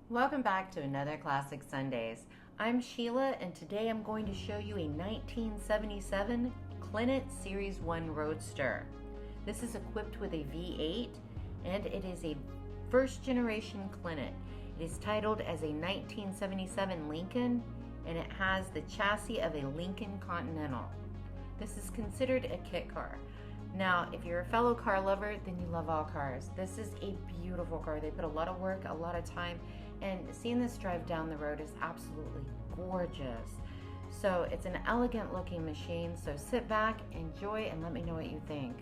Welcome back to another Classic Sundays. I'm Sheila, and today I'm going to show you a 1977 Clenet Series 1 Roadster. This is equipped with a V8 and it is a first generation Clenet. It is titled as a 1977 Lincoln and it has the chassis of a Lincoln Continental. This is considered a kit car. Now, if you're a fellow car lover, then you love all cars. This is a beautiful car. They put a lot of work, a lot of time, and seeing this drive down the road is absolutely gorgeous. So it's an elegant looking machine, so sit back, enjoy, and let me know what you think.